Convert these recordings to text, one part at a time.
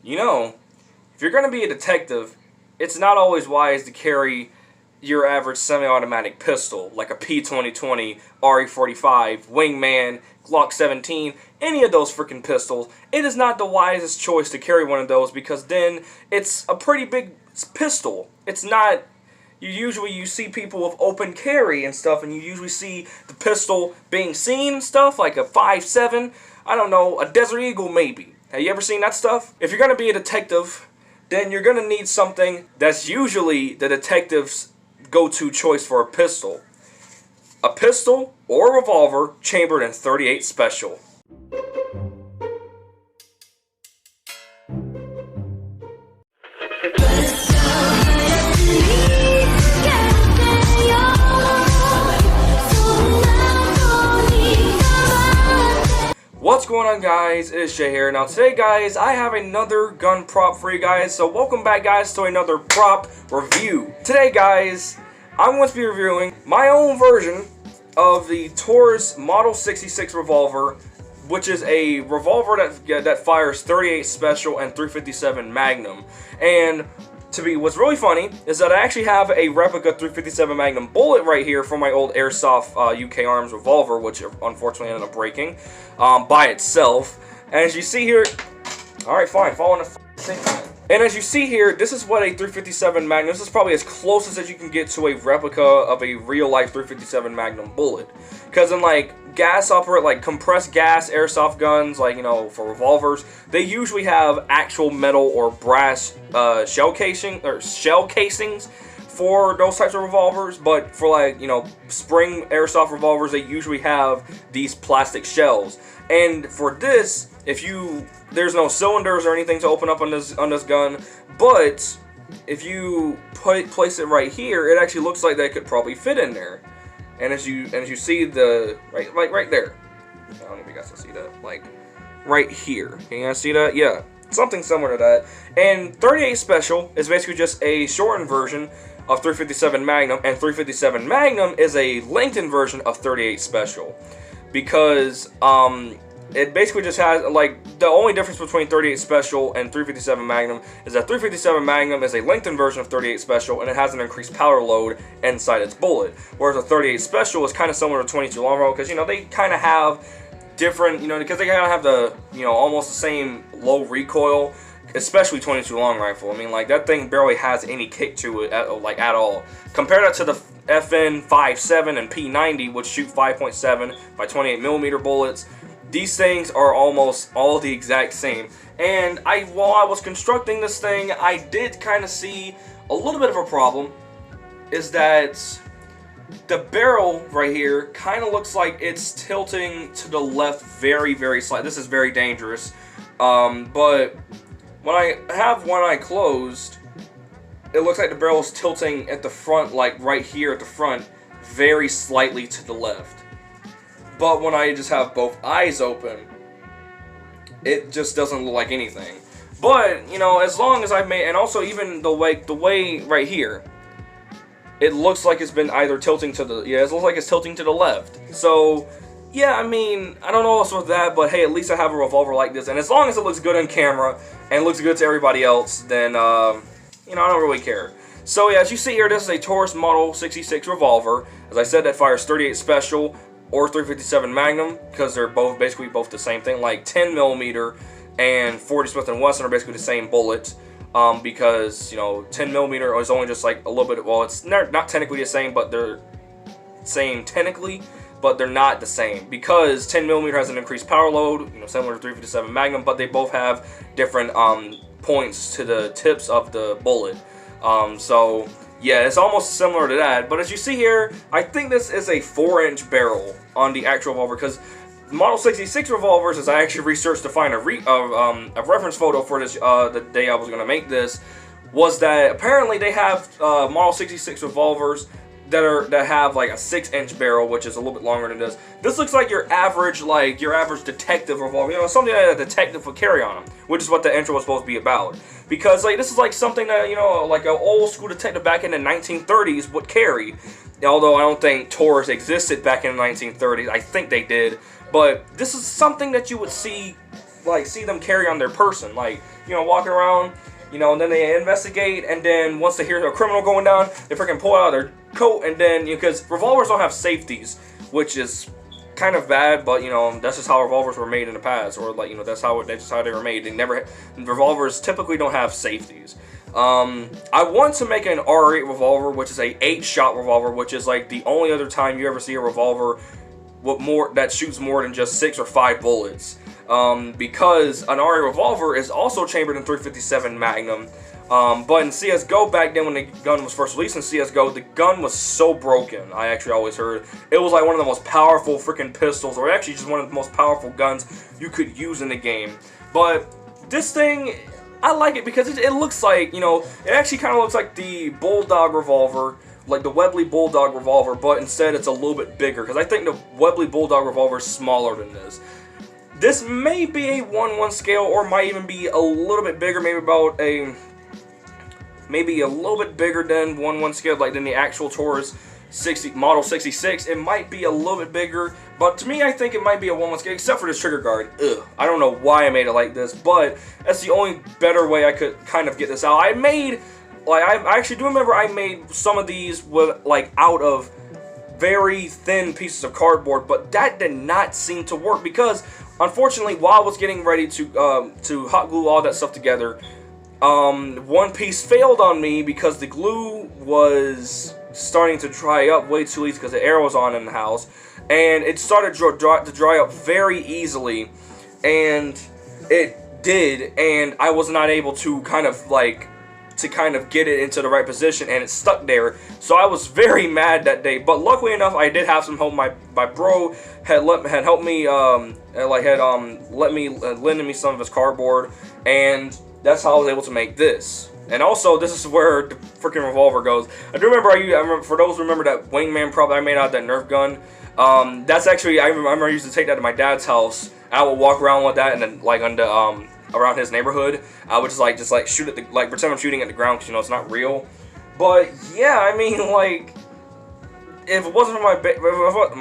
You know, if you're going to be a detective, it's not always wise to carry your average semi-automatic pistol, like a P2020, RE45, Wingman, Glock 17, any of those freaking pistols. It is not the wisest choice to carry one of those because then it's a pretty big pistol. It's not... You see people with open carry and stuff, and you usually see the pistol being seen and stuff, like a 5.7, I don't know, a Desert Eagle maybe. Have you ever seen that stuff? If you're going to be a detective, then you're going to need something that's usually the detective's go-to choice for a pistol. A pistol or a revolver chambered in .38 Special. What's going on, guys? It is Shay here. Now today, guys, I have another gun prop for you guys. So welcome back, guys, to another prop review. Today, guys, I'm going to be reviewing my own version of the Taurus Model 66 revolver, which is a revolver that fires .38 Special and .357 Magnum. And what's really funny is that I actually have a replica .357 Magnum bullet right here from my old Airsoft UK Arms revolver, which unfortunately ended up breaking by itself. And as you see here, alright, fine, following the same time. And as you see here, this is what a .357 Magnum, this is probably as close as you can get to a replica of a real-life .357 Magnum bullet. Because in, like, like compressed gas airsoft guns, like, you know, for revolvers, they usually have actual metal or brass shell casings for those types of revolvers. But for, like, you know, spring airsoft revolvers, they usually have these plastic shells. And for this, there's no cylinders or anything to open up on this gun, but if you place it right here, it actually looks like that could probably fit in there. And as you see right there, I don't know if you guys can see that, like right here. Can you guys see that? Yeah, something similar to that. And .38 Special is basically just a shortened version of .357 Magnum, and .357 Magnum is a lengthened version of .38 Special, because it basically just has, like, the only difference between .38 Special and .357 Magnum is that .357 Magnum is a lengthened version of .38 Special, and it has an increased powder load inside its bullet. Whereas a .38 Special is kind of similar to 22 long barrel, because, you know, they kind of have different, you know, because they kind of have the, you know, almost the same low recoil, especially 22 long rifle. I mean, like, that thing barely has any kick to it at all. Compare that to the FN 5.7 and P90, which shoot 5.7 by 28mm bullets. These things are almost all the exact same. And while I was constructing this thing, I did kind of see a little bit of a problem. Is that the barrel right here kind of looks like it's tilting to the left very, very slightly. This is very dangerous. But when I have one eye closed, it looks like the barrel's tilting at the front, like right here at the front, very slightly to the left. But when I just have both eyes open, it just doesn't look like anything. But, you know, as long as I've made, and also even the way right here, it looks like it's been either tilting to the, yeah, it looks like it's tilting to the left. So, yeah, I mean, I don't know what's with that, but hey, at least I have a revolver like this. And as long as it looks good on camera and looks good to everybody else, then, you know, I don't really care. So, yeah, as you see here, this is a Taurus Model 66 revolver. As I said, that fires .38 Special or .357 Magnum, because they're basically both the same thing. Like 10mm and 40 Smith & Wesson are basically the same bullet, because, you know, 10mm is only just like a little bit, well, it's not technically the same, but they're same technically, but they're not the same, because 10mm has an increased power load, you know, similar to .357 Magnum, but they both have different points to the tips of the bullet. So yeah, it's almost similar to that. But as you see here, I think this is a 4-inch barrel on the actual revolver, because Model 66 revolvers, as I actually researched to find a reference photo for this the day I was going to make this, was that apparently they have Model 66 revolvers that have like a 6-inch barrel, which is a little bit longer than this. This looks like your average detective revolver, you know, something that a detective would carry on them, which is what the intro was supposed to be about. Because like this is like something that, you know, like an old school detective back in the 1930s would carry. Although I don't think Taurus existed back in the 1930s, I think they did. But this is something that you would see like see them carry on their person, like, you know, walking around, you know, and then they investigate, and then once they hear a criminal going down, they freaking pull out their coat, and then, you know, because revolvers don't have safeties, which is kind of bad, but, you know, that's just how revolvers were made in the past, or, like, you know, that's just how they were made. Revolvers typically don't have safeties. I want to make an R8 revolver, which is a 8-shot revolver, which is like the only other time you ever see a revolver that shoots more than just 6 or 5 bullets. Because an R8 revolver is also chambered in .357 Magnum. But in CSGO back then, when the gun was first released in CSGO, the gun was so broken. I actually always heard it was like one of the most powerful freaking pistols, or actually just one of the most powerful guns you could use in the game. But this thing, I like it because it looks like, you know, it actually kind of looks like the Bulldog revolver, like the Webley Bulldog revolver, but instead it's a little bit bigger, because I think the Webley Bulldog revolver is smaller than this. This may be a 1-1 scale, or might even be a little bit bigger, maybe a little bit bigger than 1-1 scale, like than the actual Taurus Model 66. It might be a little bit bigger, but to me, I think it might be a 1-1 scale, except for this trigger guard. Ugh. I don't know why I made it like this, but that's the only better way I could kind of get this out. I actually do remember I made some of these with, like, out of very thin pieces of cardboard, but that did not seem to work, because unfortunately, while I was getting ready to hot glue all that stuff together, one piece failed on me because the glue was starting to dry up way too easy because the air was on in the house, and it started to dry up very easily, and it did, and I was not able to kind of get it into the right position, and it stuck there. So I was very mad that day, but luckily enough, I did have some help. My bro had helped me, lended me some of his cardboard, and that's how I was able to make this. And also, this is where the freaking revolver goes. I remember, for those who remember that wingman prop that I made out of that Nerf gun, that's actually, I remember I used to take that to my dad's house, and I would walk around with that, and then, like, around his neighborhood, I would just shoot at pretend I'm shooting at the ground, because, you know, it's not real. But yeah, I mean, like, if it wasn't for my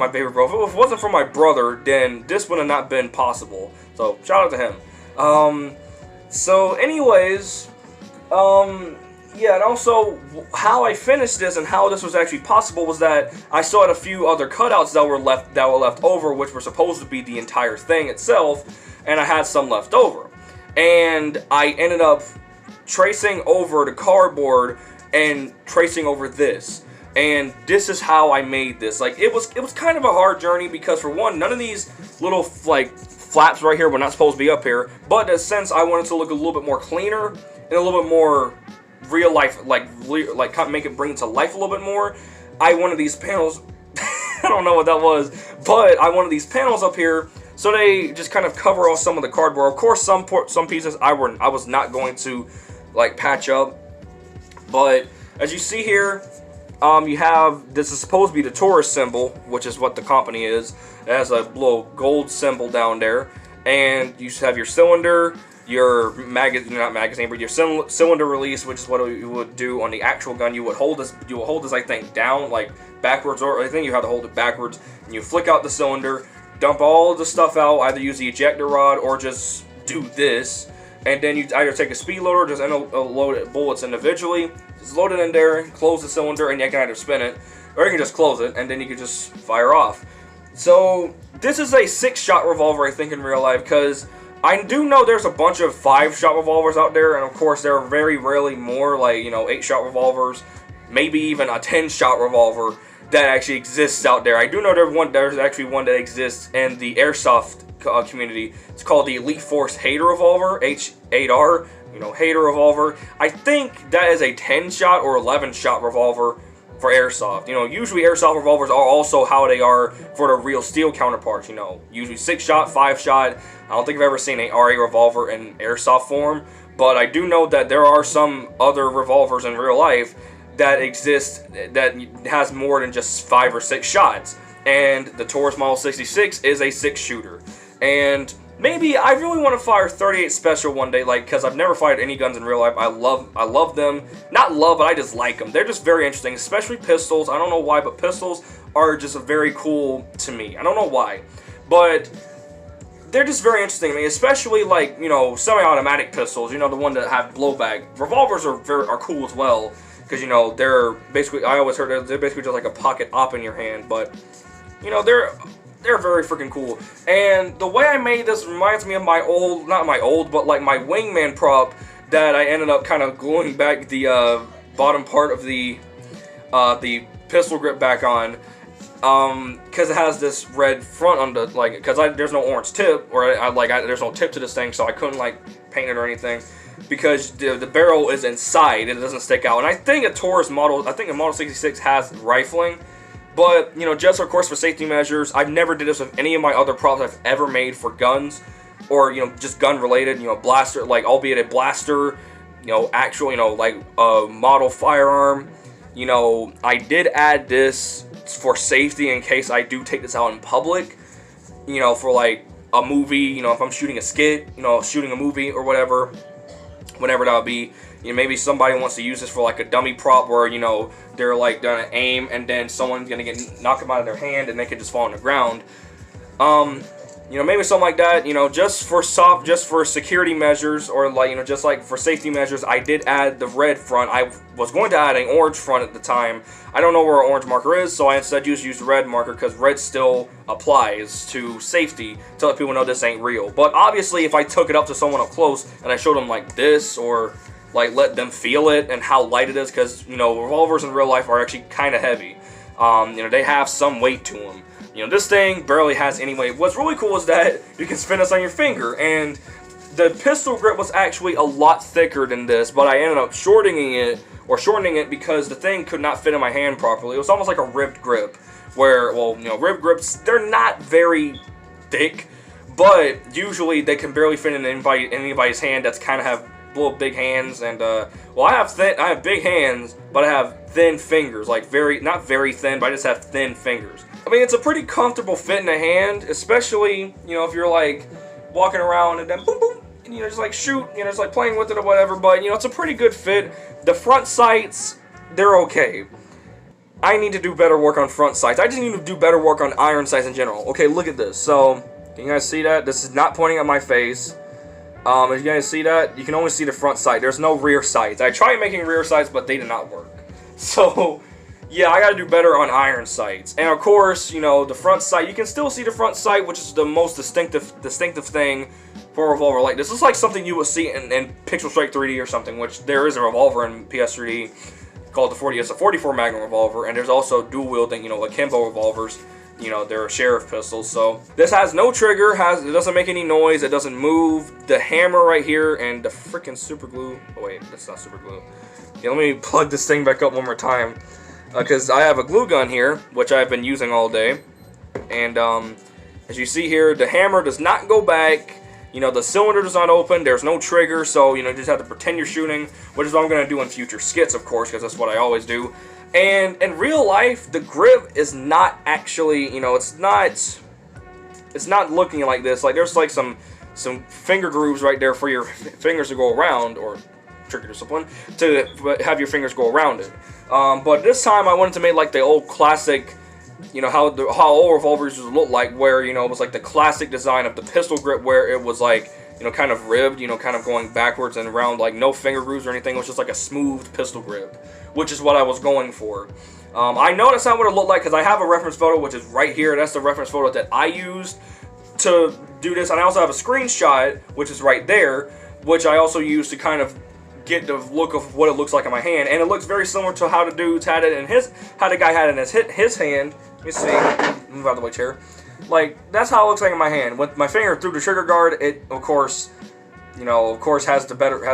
baby bro, if it wasn't for my brother, then this would have not been possible. So shout out to him. So anyways, yeah, and also how I finished this and how this was actually possible was that I still had a few other cutouts that were left over, which were supposed to be the entire thing itself, and I had some left over. And I ended up tracing over the cardboard and tracing over this. And this is how I made this. Like, it was kind of a hard journey, because for one, none of these little, like, flaps right here were not supposed to be up here. But in a sense, I wanted to look a little bit more cleaner and a little bit more real life, like make it bring it to life a little bit more. I wanted these panels, I don't know what that was, but I wanted these panels up here, so they just kind of cover off some of the cardboard. Of course, some pieces I was not going to, like, patch up. But as you see here, you have, this is supposed to be the Taurus symbol, which is what the company is. It has a little gold symbol down there, and you have your cylinder, your your cylinder release, which is what you would do on the actual gun. You would hold this, I think, down, like, backwards, or I think you have to hold it backwards, and you flick out the cylinder, dump all the stuff out, either use the ejector rod or just do this, and then you either take a speed loader, just load bullets individually, just load it in there, close the cylinder, and you can either spin it, or you can just close it, and then you can just fire off. So this is a 6-shot revolver, I think, in real life, because I do know there's a bunch of 5-shot revolvers out there, and of course there are very rarely more, like, you know, 8-shot revolvers, maybe even a 10-shot revolver that actually exists out there. I do know there's actually one that exists in the airsoft community. It's called the Elite Force Hater Revolver, H8R, you know, Hater Revolver. I think that is a 10-shot or 11-shot revolver for airsoft. You know, usually airsoft revolvers are also how they are for the real steel counterparts, you know, usually 6-shot, 5-shot. I don't think I've ever seen an RA revolver in airsoft form, but I do know that there are some other revolvers in real life that exist that has more than just 5 or 6 shots, and the Taurus Model 66 is a 6-shooter. And maybe I really want to fire 38 Special one day, like, because I've never fired any guns in real life. I love them. Not love, but I just like them. They're just very interesting, especially pistols. I don't know why, but pistols are just very cool to me. I don't know why. But they're just very interesting to me, especially like, you know, semi-automatic pistols, you know, the one that have blowback. Revolvers are cool as well, because, you know, they're basically, I always heard they're basically just like a pocket op in your hand, but, you know, they're very freaking cool. And the way I made this reminds me of my old, not my old, but like my wingman prop that I ended up kind of gluing back the bottom part of the pistol grip back on. Because it has this red front on the, like, because there's no orange tip, or there's no tip to this thing, so I couldn't like paint it or anything, because the barrel is inside and it doesn't stick out. And I think a Taurus model, I think a Model 66 has rifling, but, you know, just of course for safety measures, I've never did this with any of my other props I've ever made for guns, or, you know, just gun related, you know, blaster, like, albeit a blaster, you know, actual, you know, like a model firearm. You know, I did add this for safety in case I do take this out in public, you know, for like a movie, you know, if I'm shooting a skit, you know, shooting a movie or whatever, whenever that would be, you know, maybe somebody wants to use this for like a dummy prop where, you know, they're like gonna aim and then someone's gonna knock them out of their hand and they could just fall on the ground. You know, maybe something like that, you know, just for security measures, or like, you know, just like for safety measures, I did add the red front. I was going to add an orange front at the time. I don't know where an orange marker is, so I instead just used red marker because red still applies to safety to let people know this ain't real. But obviously, if I took it up to someone up close and I showed them like this, or like let them feel it and how light it is, because, you know, revolvers in real life are actually kind of heavy. You know, they have some weight to them. You know, this thing barely has any weight. What's really cool is that you can spin this on your finger, and the pistol grip was actually a lot thicker than this, but I ended up shortening it because the thing could not fit in my hand properly. It was almost like a ribbed grip, where, well, you know, ribbed grips, they're not very thick, but usually they can barely fit in anybody's hand that's kind of have little big hands. And well, I have big hands, but I have thin fingers, like not very thin, but I just have thin fingers. I mean, it's a pretty comfortable fit in the hand, especially, you know, if you're like walking around and then boom, boom, and, you know, just like shoot, you know, just like playing with it or whatever. But, you know, it's a pretty good fit. The front sights, they're okay. I need to do better work on front sights. I just need to do better work on iron sights in general. Okay, look at this. So, can you guys see that? This is not pointing at my face. If you guys see that, you can only see the front sight. There's no rear sights. I tried making rear sights, but they did not work. So, yeah, I gotta do better on iron sights. And of course, you know, the front sight, you can still see the front sight, which is the most distinctive thing for a revolver like this. This is like something you would see in Pixel Strike 3D or something, which there is a revolver in PS3D called the 40. It's a 44 Magnum revolver, and there's also dual wielding, you know, akimbo revolvers. You know, they're sheriff pistols. So this has no trigger, it doesn't make any noise, it doesn't move. The hammer right here and the freaking super glue. Oh wait, that's not super glue. Yeah, let me plug this thing back up one more time, because I have a glue gun here, which I've been using all day. And as you see here, the hammer does not go back. You know, the cylinder does not open. There's no trigger, so, you know, you just have to pretend you're shooting, which is what I'm going to do in future skits, of course, because that's what I always do. And in real life, the grip is not actually, you know, it's not looking like this. Like, there's like some finger grooves right there for your fingers to go around, or trigger discipline, to have your fingers go around it. But this time I wanted to make like the old classic, you know, how old revolvers used to look like, where, you know, it was like the classic design of the pistol grip, where it was like, you know, kind of ribbed, you know, kind of going backwards and around, like no finger grooves or anything. It was just like a smooth pistol grip, which is what I was going for. I know that's not what it looked like, because I have a reference photo, which is right here. That's the reference photo that I used to do this. And I also have a screenshot, which is right there, which I also used to kind of get the look of what it looks like in my hand. And it looks very similar to how the dudes had it in how the guy had it in his hand. Let me see. Move out of the way, chair. Like, that's how it looks like in my hand. With my finger through the trigger guard, it, of course, you know, has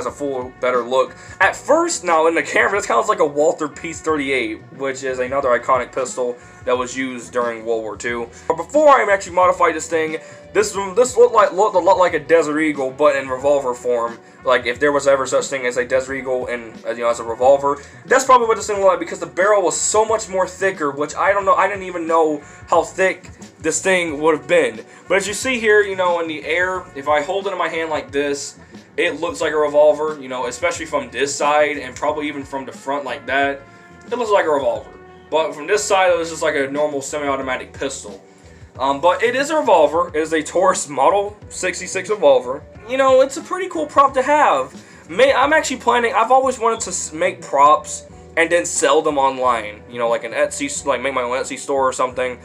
a full, better look. At first, now in the camera, this kind of looks like a Walther P-38, which is another iconic pistol that was used during World War II. But before I actually modified this thing, this looked a lot like a Desert Eagle, but in revolver form. Like, if there was ever such thing as a Desert Eagle and, you know, as a revolver, that's probably what this thing looked like, because the barrel was so much more thicker, which I don't know, I didn't even know how thick this thing would have been. But as you see here, you know, in the air, if I hold it in my hand like this, it looks like a revolver, you know, especially from this side, and probably even from the front like that, it looks like a revolver. But from this side, it was just like a normal semi-automatic pistol. But it is a revolver. It is a Taurus Model 66 revolver. You know, it's a pretty cool prop to have. I'm actually planning, I've always wanted to make props and then sell them online. You know, like an Etsy, like make my own Etsy store or something.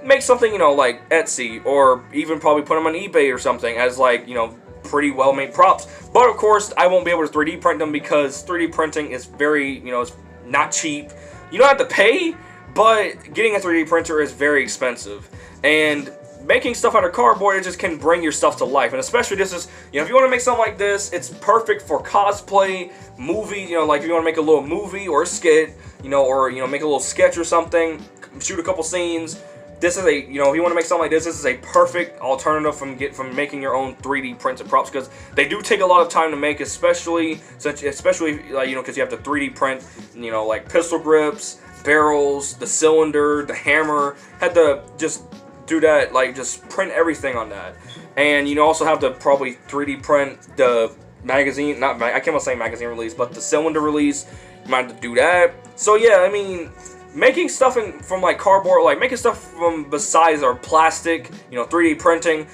Make something, you know, like Etsy, or even probably put them on eBay or something as, like, you know, pretty well made props. But of course, I won't be able to 3D print them because 3D printing is very, you know, it's not cheap. You don't have to pay, but getting a 3D printer is very expensive. And making stuff out of cardboard, it just can bring your stuff to life. And especially this is, you know, if you want to make something like this, it's perfect for cosplay, movie, you know, like if you want to make a little movie or a skit, you know, or, you know, make a little sketch or something, shoot a couple scenes. This is a, you know, if you want to make something like this is a perfect alternative from making your own 3D printed props, because they do take a lot of time to make, especially you know, because you have to 3D print, you know, like pistol grips, barrels, the cylinder, the hammer. Had to just do that, like just print everything on that, and you also have to probably 3D print the magazine. I can't say magazine release, but the cylinder release. You might have to do that. So yeah, I mean, making stuff from like cardboard, like making stuff from besides or plastic, you know, 3D printing,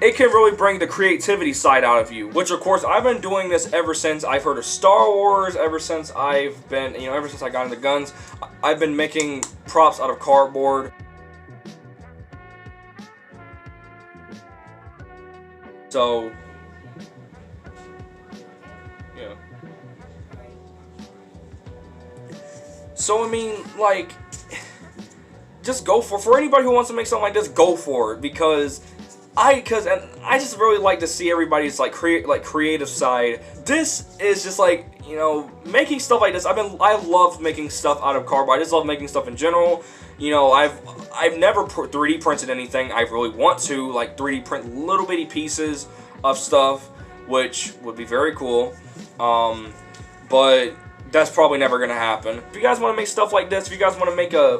it can really bring the creativity side out of you. Which of course I've been doing this ever since I've heard of Star Wars, ever since I've been, you know, ever since I got into guns, I've been making props out of cardboard. So, yeah. So, I mean, like, just go for anybody who wants to make something like this, go for it, because I just really like to see everybody's like creative side. This is just like, you know, making stuff like this. I love making stuff out of cardboard. I just love making stuff in general. You know, I've never 3D printed anything. I really want to, like, 3D print little bitty pieces of stuff, which would be very cool. But that's probably never gonna happen. If you guys want to make stuff like this, if you guys want to make a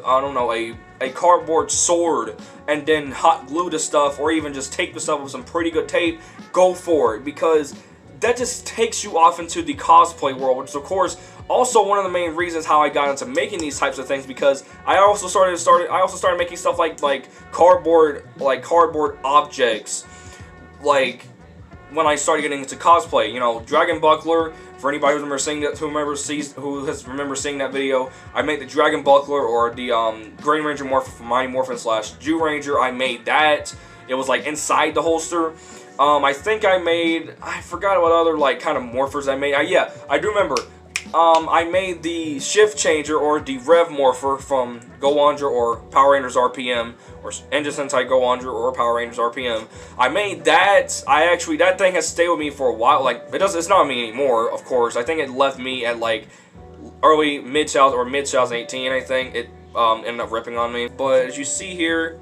cardboard sword and then hot glue the stuff, or even just tape the stuff with some pretty good tape, go for it, because that just takes you off into the cosplay world, which is of course also one of the main reasons how I got into making these types of things, because I also started making stuff like cardboard objects, like when I started getting into cosplay. You know, Dragon Buckler. For anybody who remembers seeing that video, I made the Dragon Buckler, or the Green Ranger Morphin from Mighty Morphin / Jew Ranger. I made that. It was like inside the holster. I think I forgot what other like kind of morphers I made. Yeah, I do remember. I made the Shift Changer, or the Rev Morpher from Go Andra or Power Rangers RPM, or Engine Sentai Go Andra or Power Rangers RPM. I made that. That thing has stayed with me for a while. Like, it's not me anymore, of course. I think it left me at like mid 2018. I think it ended up ripping on me. But as you see here,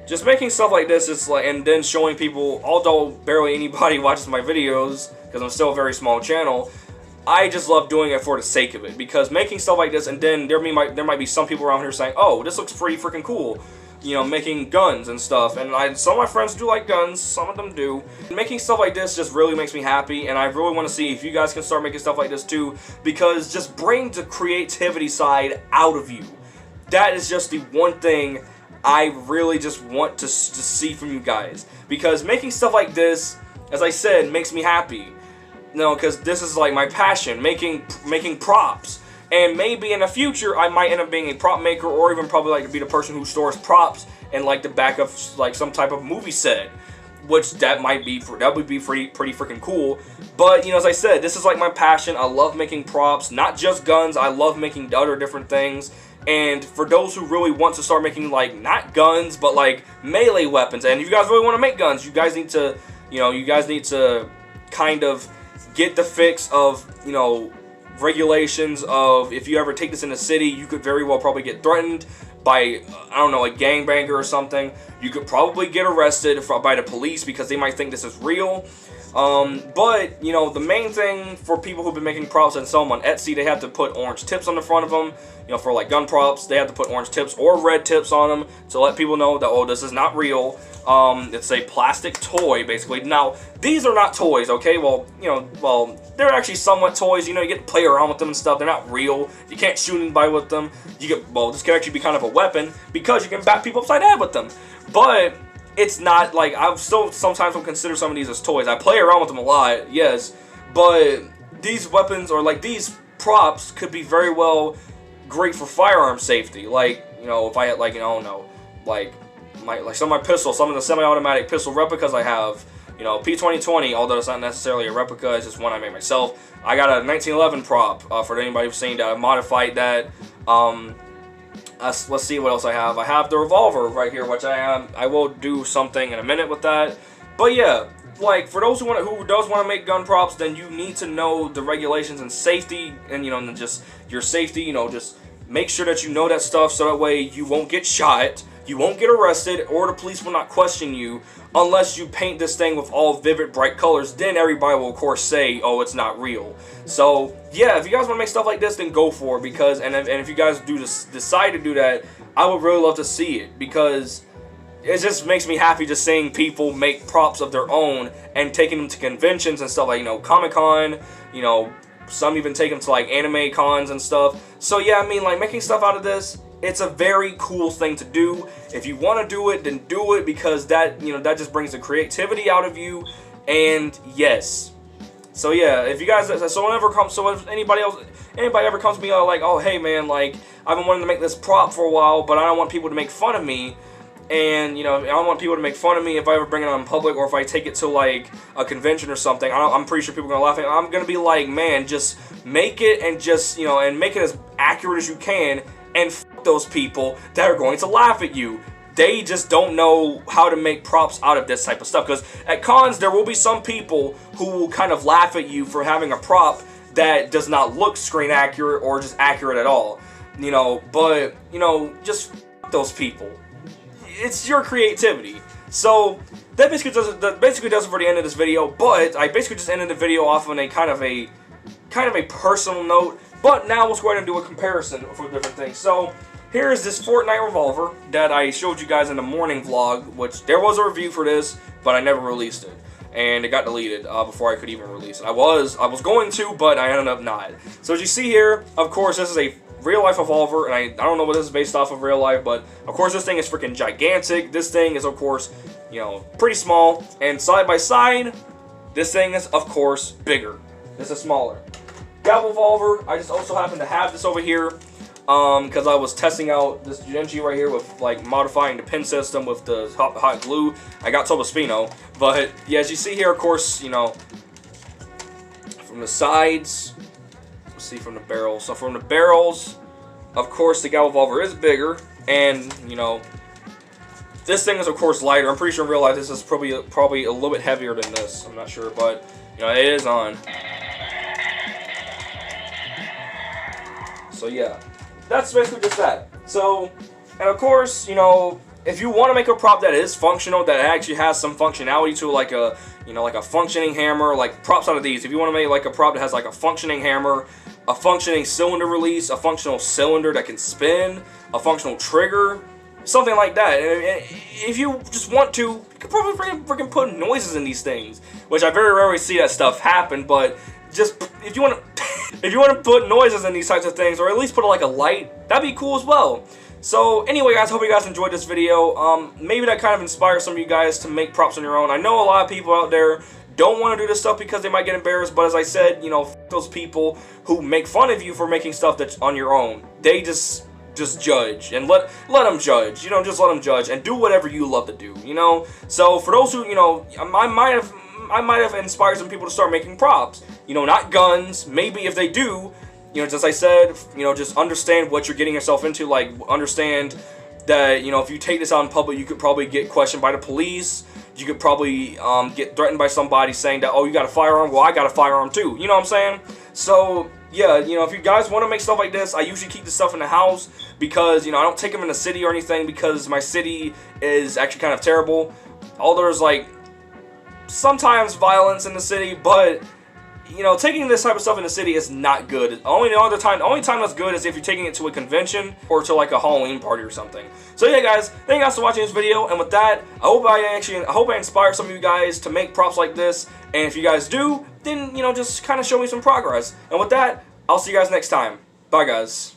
just making stuff like this is like, and then showing people, although barely anybody watches my videos, because I'm still a very small channel, I just love doing it for the sake of it. Because making stuff like this, and then there might be some people around here saying, oh, this looks pretty freaking cool, you know, making guns and stuff. And some of my friends do like guns, some of them do. Making stuff like this just really makes me happy, and I really want to see if you guys can start making stuff like this too, because just bring the creativity side out of you. That is just the one thing I really just want to see from you guys, because making stuff like this, as I said, makes me happy. No, because this is like my passion, making props. And maybe in the future, I might end up being a prop maker, or even probably like to be the person who stores props in like the back of like some type of movie set, which that would be pretty freaking cool. But you know, as I said, this is like my passion. I love making props, not just guns. I love making other different things. And for those who really want to start making, like, not guns, but like melee weapons, and if you guys really want to make guns, you guys need to, kind of get the fix of, you know, regulations of, if you ever take this in a city, you could very well probably get threatened by, I don't know, a gangbanger or something. You could probably get arrested by the police because they might think this is real. But, you know, the main thing for people who've been making props and sell them on Etsy, they have to put orange tips on the front of them. You know, for like gun props, they have to put orange tips or red tips on them to let people know that, oh, this is not real. It's a plastic toy, basically. Now, these are not toys, okay? Well, you know, well, they're actually somewhat toys. You know, you get to play around with them and stuff. They're not real. You can't shoot anybody with them. You get, well, this can actually be kind of a weapon because you can bat people upside the head with them. But it's not like, I still sometimes will consider some of these as toys. I play around with them a lot, yes, but these weapons or like these props could be very well great for firearm safety. Like, you know, if I had like, you know, I don't know, like some of my pistols, some of the semi-automatic pistol replicas I have, you know, P2020, although it's not necessarily a replica, it's just one I made myself. I got a 1911 prop for anybody who's seen that. I modified that. Let's see what else I have. I have the revolver right here, which I will do something in a minute with that. But yeah, like for those who does want to make gun props, then you need to know the regulations and safety, and you know, and just your safety. You know, just make sure that you know that stuff, so that way you won't get shot, you won't get arrested, or the police will not question you unless you paint this thing with all vivid, bright colors. Then everybody will, of course, say, oh, it's not real. So, yeah, if you guys want to make stuff like this, then go for it. Because, and if you guys do decide to do that, I would really love to see it. Because it just makes me happy just seeing people make props of their own and taking them to conventions and stuff like, you know, Comic-Con, you know, some even take them to, like, anime cons and stuff. So, yeah, I mean, like, making stuff out of this, it's a very cool thing to do. If you want to do it, then do it, because that, you know, that just brings the creativity out of you. And yes, so yeah, if you guys, so if anybody ever comes to me like, oh hey man, like I've been wanting to make this prop for a while, but I don't want people to make fun of me. And you know, I don't want people to make fun of me if I ever bring it out in public, or if I take it to like a convention or something. I'm pretty sure people are gonna laugh at me. I'm gonna be like, man, just make it, and just, you know, and make it as accurate as you can. And f those people that are going to laugh at you. They just don't know how to make props out of this type of stuff. Because at cons, there will be some people who will kind of laugh at you for having a prop that does not look screen accurate or just accurate at all. You know, but, you know, just f those people. It's your creativity. So that basically does it for the end of this video. But I basically just ended the video off on a kind of a personal note. But now let's go ahead and do a comparison for different things. So here is this Fortnite revolver that I showed you guys in the morning vlog, which there was a review for this, but I never released it. And it got deleted before I could even release it. I was going to, but I ended up not. So as you see here, of course, this is a real life revolver, and I don't know what this is based off of real life, but of course this thing is freaking gigantic. This thing is, of course, you know, pretty small. And side by side, this thing is, of course, bigger. This is smaller. Gavel revolver, I just also happen to have this over here because I was testing out this Genji right here with like modifying the pin system with the hot glue. I got Tobaspino, but yeah, as you see here, of course, you know, from the sides, let's see, from the barrels. So from the barrels, of course, the Gavel revolver is bigger, and you know, this thing is of course lighter. I'm pretty sure in real life this is probably a little bit heavier than this. I'm not sure, but you know, it is on. So yeah, that's basically just that. So, and of course, you know, if you want to make a prop that is functional, that actually has some functionality to it, like a, you know, like a functioning hammer, like props out of these. If you want to make like a prop that has like a functioning hammer, a functioning cylinder release, a functional cylinder that can spin, a functional trigger, something like that. And if you just want to, you could probably freaking put noises in these things, which I very rarely see that stuff happen, but just if you want to put noises in these types of things, or at least put like a light, that'd be cool as well. So anyway, guys, hope you guys enjoyed this video. Maybe that kind of inspires some of you guys to make props on your own. I know a lot of people out there don't want to do this stuff because they might get embarrassed, but as I said, you know, f those people who make fun of you for making stuff that's on your own. They just judge, and let them judge. You know, just let them judge and do whatever you love to do. You know. So for those who, you know, I might have inspired some people to start making props. You know, not guns. Maybe if they do, you know, just as I said, you know, just understand what you're getting yourself into. Like, understand that, you know, if you take this out in public, you could probably get questioned by the police. You could probably get threatened by somebody saying that, oh, you got a firearm? Well, I got a firearm too. You know what I'm saying? So, yeah, you know, if you guys want to make stuff like this, I usually keep this stuff in the house because, you know, I don't take them in the city or anything because my city is actually kind of terrible. All there's like, sometimes violence in the city, but you know, taking this type of stuff in the city is not good. The only time that's good is if you're taking it to a convention or to like a Halloween party or something. So yeah, guys, thank you guys for watching this video, and with that, I hope I inspired some of you guys to make props like this. And if you guys do, then you know, just kind of show me some progress. And with that, I'll see you guys next time. Bye, guys.